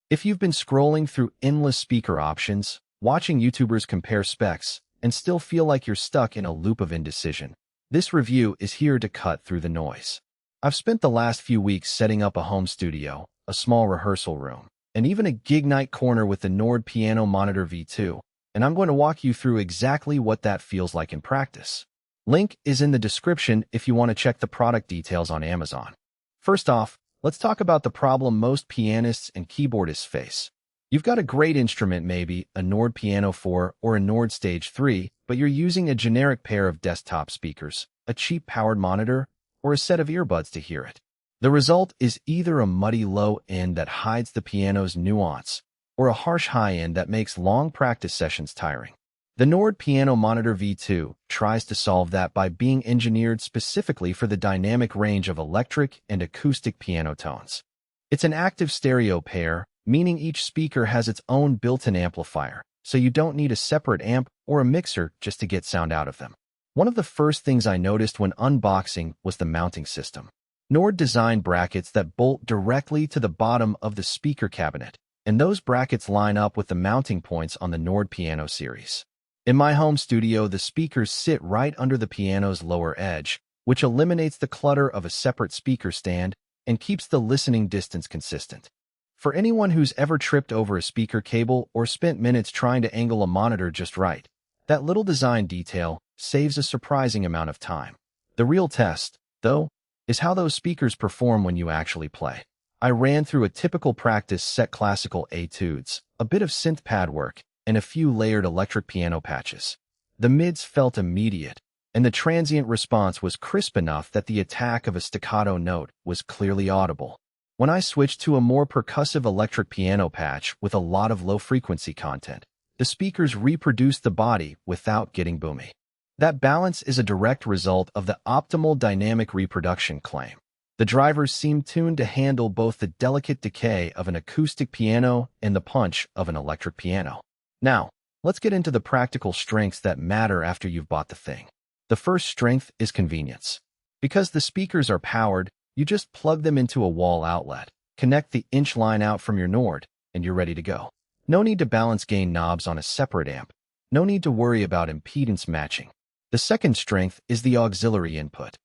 If you've been scrolling through endless speaker options, watching YouTubers compare specs, and still feel like you're stuck in a loop of indecision, this review is here to cut through the noise. I've spent the last few weeks setting up a home studio, a small rehearsal room, and even a gig night corner with the Nord Piano Monitor V2, and I'm going to walk you through exactly what that feels like in practice. Link is in the description if you want to check the product details on Amazon. First off, let's talk about the problem most pianists and keyboardists face. You've got a great instrument, maybe a Nord Piano 4 or a Nord Stage 3, but you're using a generic pair of desktop speakers, a cheap powered monitor, or a set of earbuds to hear it. The result is either a muddy low end that hides the piano's nuance, or a harsh high end that makes long practice sessions tiring. The Nord Piano Monitor V2 tries to solve that by being engineered specifically for the dynamic range of electric and acoustic piano tones. It's an active stereo pair, meaning each speaker has its own built-in amplifier, so you don't need a separate amp or a mixer just to get sound out of them. One of the first things I noticed when unboxing was the mounting system. Nord designed brackets that bolt directly to the bottom of the speaker cabinet, and those brackets line up with the mounting points on the Nord Piano series. In my home studio, the speakers sit right under the piano's lower edge, which eliminates the clutter of a separate speaker stand and keeps the listening distance consistent. For anyone who's ever tripped over a speaker cable or spent minutes trying to angle a monitor just right, that little design detail saves a surprising amount of time. The real test, though, is how those speakers perform when you actually play. I ran through a typical practice set: classical etudes, a bit of synth pad work, and a few layered electric piano patches. The mids felt immediate, and the transient response was crisp enough that the attack of a staccato note was clearly audible. When I switched to a more percussive electric piano patch with a lot of low-frequency content, the speakers reproduced the body without getting boomy. That balance is a direct result of the optimal dynamic reproduction claim. The drivers seem tuned to handle both the delicate decay of an acoustic piano and the punch of an electric piano. Now, let's get into the practical strengths that matter after you've bought the thing. The first strength is convenience. Because the speakers are powered, you just plug them into a wall outlet, connect the inch line out from your Nord, and you're ready to go. No need to balance gain knobs on a separate amp. No need to worry about impedance matching. The second strength is the auxiliary input.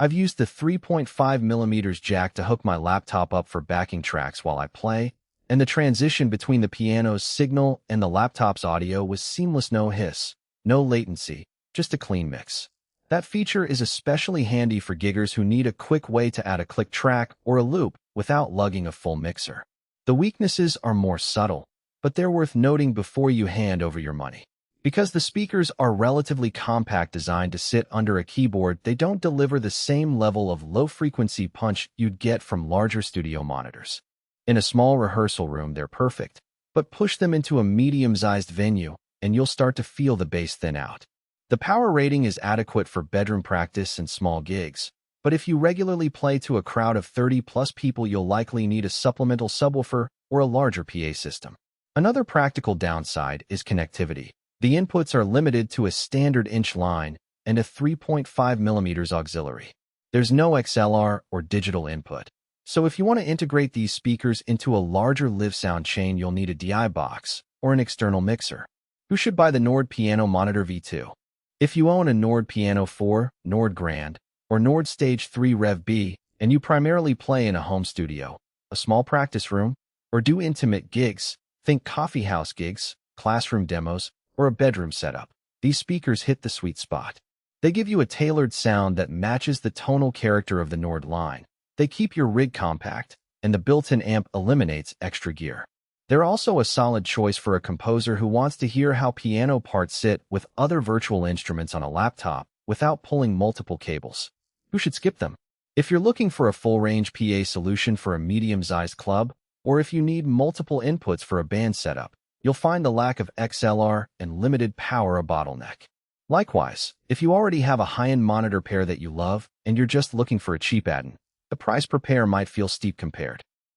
I've used the 3.5mm jack to hook my laptop up for backing tracks while I play, and the transition between the piano's signal and the laptop's audio was seamless. No hiss, no latency, just a clean mix. That feature is especially handy for giggers who need a quick way to add a click track or a loop without lugging a full mixer. The weaknesses are more subtle, but they're worth noting before you hand over your money. Because the speakers are relatively compact, designed to sit under a keyboard, they don't deliver the same level of low-frequency punch you'd get from larger studio monitors. In a small rehearsal room, they're perfect, but push them into a medium-sized venue, and you'll start to feel the bass thin out. The power rating is adequate for bedroom practice and small gigs, but if you regularly play to a crowd of 30-plus people, you'll likely need a supplemental subwoofer or a larger PA system. Another practical downside is connectivity. The inputs are limited to a standard inch line and a 3.5mm auxiliary. There's no XLR or digital input. So if you want to integrate these speakers into a larger live sound chain, you'll need a DI box or an external mixer. Who should buy the Nord Piano Monitor V2? If you own a Nord Piano 4, Nord Grand, or Nord Stage 3 Rev B, and you primarily play in a home studio, a small practice room, or do intimate gigs, think coffee house gigs, classroom demos, or a bedroom setup, these speakers hit the sweet spot. They give you a tailored sound that matches the tonal character of the Nord line. They keep your rig compact, and the built-in amp eliminates extra gear. They're also a solid choice for a composer who wants to hear how piano parts sit with other virtual instruments on a laptop without pulling multiple cables. Who should skip them? If you're looking for a full-range PA solution for a medium-sized club, or if you need multiple inputs for a band setup, you'll find the lack of XLR and limited power a bottleneck. Likewise, if you already have a high-end monitor pair that you love and you're just looking for a cheap add-in, the price per pair might feel steep compared.